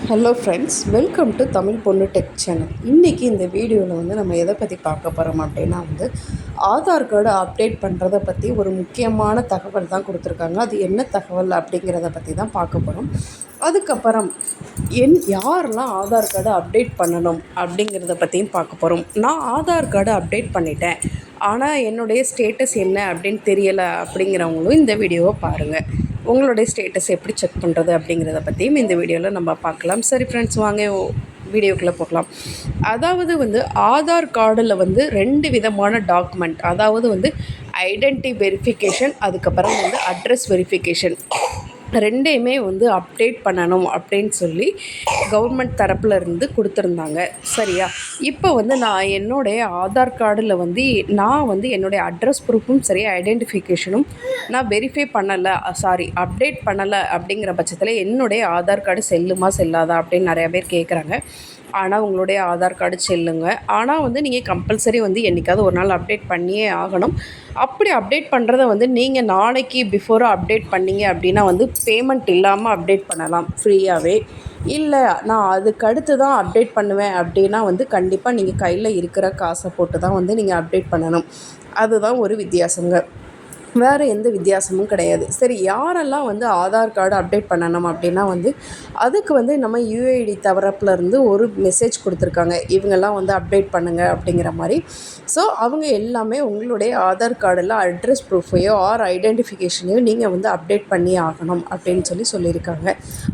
Hello friends, welcome to Tamil பொண்ணு tech channel. இன்றைக்கி இந்த வீடியோவில் வந்து நம்ம எதை பற்றி பார்க்க போகிறோம் அப்படின்னா ஆதார் கார்டு அப்டேட் பண்ணுறதை பற்றி ஒரு முக்கியமான தகவல் தான் கொடுத்துருக்காங்க. அது என்ன தகவல் அப்படிங்கிறத பற்றி தான் பார்க்க போகிறோம். அதுக்கப்புறம் யாரெல்லாம் ஆதார் கார்டு அப்டேட் பண்ணணும் அப்படிங்கிறத பற்றியும் பார்க்க போகிறோம். நான் ஆதார் கார்டு அப்டேட் பண்ணிட்டேன், ஆனால் என்னுடைய ஸ்டேட்டஸ் என்ன அப்படின்னு தெரியலை அப்படிங்கிறவங்களும் இந்த வீடியோவை பாருங்கள். உங்களுடைய ஸ்டேட்டஸ் எப்படி செக் பண்ணுறது அப்படிங்கிறத பற்றியும் இந்த வீடியோவில் நம்ம பார்க்கலாம். சரி ஃப்ரெண்ட்ஸ், வாங்க வீடியோக்குள்ளே போகலாம். அதாவது ஆதார் கார்டில் 2 விதமான டாக்குமெண்ட், அதாவது ஐடென்டி வெரிஃபிகேஷன், அதுக்கப்புறம் அட்ரஸ் வெரிஃபிகேஷன் ரெண்டையுமே அப்டேட் பண்ணணும் அப்படின்னு சொல்லி கவர்மெண்ட் தரப்பில் இருந்து கொடுத்துருந்தாங்க. சரியா? இப்போ நான் என்னுடைய ஆதார் கார்டில் நான் என்னுடைய அட்ரஸ் ப்ரூஃபும் சரி, ஐடென்டிஃபிகேஷனும் நான் வெரிஃபை பண்ணலை, அப்டேட் பண்ணலை அப்படிங்கிற பட்சத்தில் என்னுடைய ஆதார் கார்டு செல்லுமா செல்லாதா அப்படின்னு நிறையா பேர் கேட்குறாங்க. ஆனால் உங்களுடைய ஆதார் கார்டு செல்லுங்க. ஆனால் நீங்கள் கம்பல்சரி என்றைக்காவது ஒரு நாள் அப்டேட் பண்ணியே ஆகணும். அப்படி அப்டேட் பண்ணுறத நீங்கள் நாளைக்கு பிஃபோராக அப்டேட் பண்ணிங்க அப்படின்னா பேமெண்ட் இல்லாமல் அப்டேட் பண்ணலாம் ஃப்ரீயாகவே. இல்லை நான் அதுக்கு அடுத்து தான் அப்டேட் பண்ணுவேன் அப்படின்னா கண்டிப்பாக நீங்கள் கையில் இருக்கிற காசை போட்டு தான் நீங்கள் அப்டேட் பண்ணணும். அதுதான் ஒரு வித்தியாசங்க, வேறு எந்த வித்தியாசமும் கிடையாது. சரி, யாரெல்லாம் ஆதார் கார்டு அப்டேட் பண்ணணும் அப்படின்னா அதுக்கு நம்ம யுஐடி தரப்புலேருந்து ஒரு மெசேஜ் கொடுத்துருக்காங்க. இவங்கெல்லாம் அப்டேட் பண்ணுங்கள் அப்படிங்கிற மாதிரி. ஸோ அவங்க எல்லாமே உங்களுடைய ஆதார் கார்டில் அட்ரஸ் ப்ரூஃபையோ ஆர் ஐடென்டிஃபிகேஷனையோ நீங்கள் அப்டேட் பண்ணி ஆகணும் அப்படின்னு சொல்லியிருக்காங்க.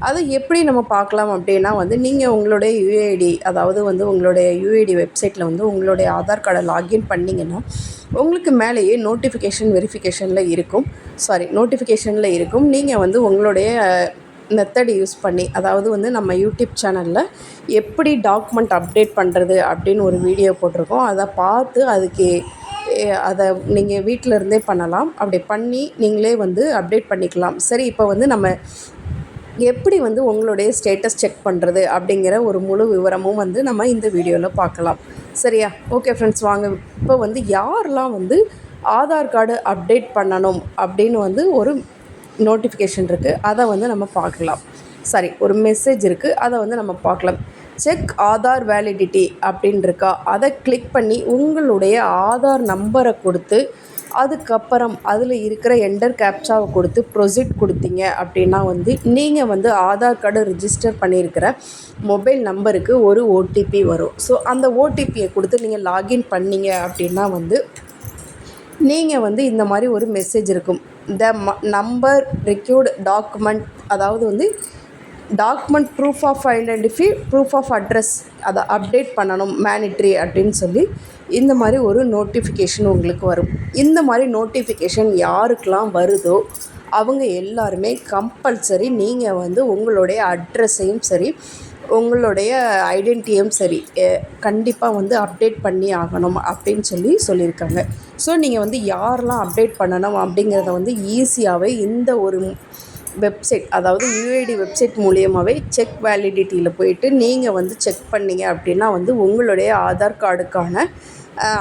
அதை எப்படி நம்ம பார்க்கலாம் அப்படின்னா நீங்கள் உங்களுடைய யுஐடி, அதாவது உங்களுடைய யுஐடி வெப்சைட்டில் உங்களுடைய ஆதார் கார்டை லாகின் பண்ணிங்கன்னா உங்களுக்கு மேலேயே நோட்டிஃபிகேஷனில் இருக்கும். நீங்கள் உங்களுடைய மெத்தட் யூஸ் பண்ணி, அதாவது நம்ம யூடியூப் சேனலில் எப்படி டாக்குமெண்ட் அப்டேட் பண்ணுறது அப்படின்னு ஒரு வீடியோ போட்டிருக்கோம். அதை பார்த்து அதை நீங்கள் வீட்டில் இருந்தே பண்ணலாம். அப்படி பண்ணி நீங்களே அப்டேட் பண்ணிக்கலாம். சரி, இப்போ நம்ம எப்படி உங்களுடைய ஸ்டேட்டஸ் செக் பண்ணுறது அப்படிங்கிற ஒரு முழு விவரமும் நம்ம இந்த வீடியோவில் பார்க்கலாம். சரியா? ஓகே ஃப்ரெண்ட்ஸ், வாங்க. இப்போ யாரெல்லாம் ஆதார் கார்டு அப்டேட் பண்ணணும் அப்படின்னு ஒரு நோட்டிஃபிகேஷன் இருக்குது, அதை நம்ம பார்க்கலாம். சரி, ஒரு மெசேஜ் இருக்குது, அதை நம்ம பார்க்கலாம். செக் ஆதார் வேலிடிட்டி அப்படின்னு இருக்கா, அதை கிளிக் பண்ணி உங்களுடைய ஆதார் நம்பரை கொடுத்து அதுக்கப்புறம் அதில் இருக்கிற என்டர் கேப்சாவை கொடுத்து ப்ரொசீட் கொடுத்தீங்க அப்படின்னா நீங்கள் ஆதார் கார்டு ரிஜிஸ்டர் பண்ணியிருக்கிற மொபைல் நம்பருக்கு ஒரு ஓடிபி வரும். ஸோ அந்த ஓடிபியை கொடுத்து நீங்கள் லாகின் பண்ணிங்க அப்படின்னா நீங்கள் இந்த மாதிரி ஒரு மெசேஜ் இருக்கும். த நம்பர் ரெக்யூர்டு டாக்குமெண்ட், அதாவது document proof of identify, proof of address, அதை அப்டேட் பண்ணணும் மேனிட்ரி அப்படின்னு சொல்லி இந்த மாதிரி ஒரு நோட்டிஃபிகேஷன் உங்களுக்கு வரும். இந்த மாதிரி நோட்டிஃபிகேஷன் யாருக்கெல்லாம் வருதோ அவங்க எல்லாருமே கம்பல்சரி நீங்கள் உங்களுடைய அட்ரஸையும் சரி, உங்களுடைய ஐடென்டிட்டியும் சரி கண்டிப்பாக அப்டேட் பண்ணி ஆகணும் அப்படின்னு சொல்லியிருக்காங்க. ஸோ நீங்கள் யாரெல்லாம் அப்டேட் பண்ணணும் அப்படிங்கிறத ஈஸியாகவே இந்த ஒரு வெப்சைட், அதாவது யுஐடி வெப்சைட் மூலியமாகவே செக் வேலிடிட்டியில் போயிட்டு நீங்கள் செக் பண்ணிங்க அப்படின்னா உங்களுடைய ஆதார் கார்டுக்கான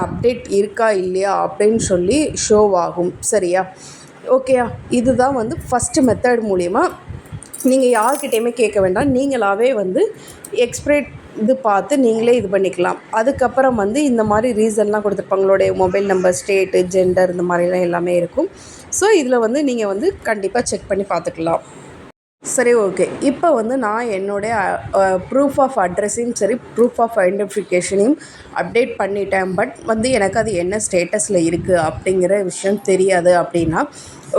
அப்டேட் இருக்கா இல்லையா அப்படின்னு சொல்லி ஷோ ஆகும். சரியா? ஓகேயா? இதுதான் ஃபஸ்ட்டு மெத்தட் மூலிமா நீங்கள் யார்கிட்டையுமே கேட்க வேண்டாம். நீங்களாகவே எக்ஸ்பிரேட் பார்த்து நீங்களே இது பண்ணிக்கலாம். அதுக்கப்புறம் இந்த மாதிரி ரீசன்லாம் கொடுத்துருப்பாங்க. உங்களுடைய மொபைல் நம்பர், ஸ்டேட்டு, ஜெண்டர், இந்த மாதிரிலாம் எல்லாமே இருக்கும். ஸோ இதில் நீங்கள் கண்டிப்பாக செக் பண்ணி பார்த்துக்கலாம். சரி, ஓகே. இப்போ நான் என்னுடைய ப்ரூஃப் ஆஃப் அட்ரஸையும் சரி, ப்ரூஃப் ஆஃப் ஐடென்டிஃபிகேஷனையும் அப்டேட் பண்ணிட்டேன். பட் எனக்கு அது என்ன ஸ்டேட்டஸில் இருக்குது அப்படிங்கிற விஷயம் தெரியாது அப்படின்னா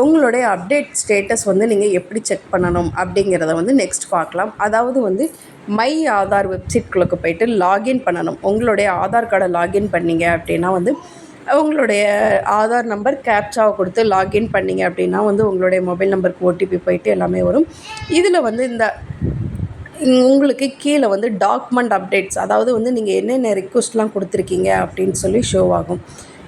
உங்களுடைய அப்டேட் ஸ்டேட்டஸ் நீங்கள் எப்படி செக் பண்ணணும் அப்படிங்கிறத நெக்ஸ்ட் பார்க்கலாம். அதாவது மை ஆதார் வெப்சைட்குள்ளே போய்ட்டு லாகின் பண்ணணும். உங்களுடைய ஆதார் கார்டை லாகின் பண்ணிங்க அப்படின்னா உங்களுடைய ஆதார் நம்பர் கேப்சாவை கொடுத்து லாகின் பண்ணிங்க அப்படின்னா உங்களுடைய மொபைல் நம்பருக்கு ஓடிபி போயிட்டு எல்லாமே வரும். இதில் இந்த உங்களுக்கு கீழே டாக்குமெண்ட் அப்டேட்ஸ், அதாவது நீங்கள் என்னென்ன ரிக்வெஸ்ட்லாம் கொடுத்துருக்கீங்க அப்படின்னு சொல்லி ஷோ ஆகும்.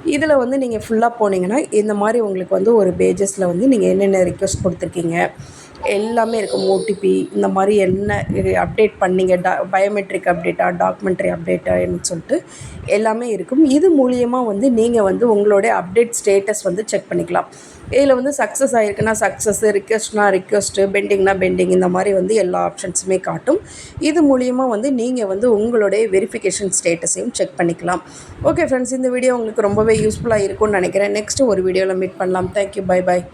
இதில் நீங்கள் ஃபுல்லாக போனீங்கன்னா இந்த மாதிரி உங்களுக்கு ஒரு பேஜஸில் நீங்கள் என்னென்ன ரிக்வெஸ்ட் கொடுத்துருக்கீங்க எல்லாமே இருக்கும். ஓடிபி இந்த மாதிரி என்ன அப்டேட் பண்ணிங்க, பயோமெட்ரிக் அப்டேட்டா, டாக்குமெண்ட்ரி அப்டேட்டான்னு சொல்லிட்டு எல்லாமே இருக்கும். இது மூலியமாக நீங்கள் உங்களுடைய அப்டேட் ஸ்டேட்டஸ் செக் பண்ணிக்கலாம். இதில் வந்து சக்ஸஸ் ஆகிருக்குன்னா சக்ஸஸ், ரிக்வெஸ்ட்னா ரிக்வெஸ்ட்டு, பெண்டிங்னா பெண்டிங், இந்த மாதிரி வந்து எல்லா ஆப்ஷன்ஸுமே காட்டும். இது மூலிமா வந்து நீங்கள் வந்து உங்களுடைய வெரிஃபிகேஷன் ஸ்டேட்டஸையும் செக் பண்ணிக்கலாம். ஓகே ஃப்ரெண்ட்ஸ், இந்த வீடியோ உங்களுக்கு ரொம்பவே யூஸ்ஃபுல்லாக இருக்கும்னு நினைக்கிறேன். நெக்ஸ்ட்டு ஒரு வீடியோவில் மீட் பண்ணலாம். Thank you, bye bye.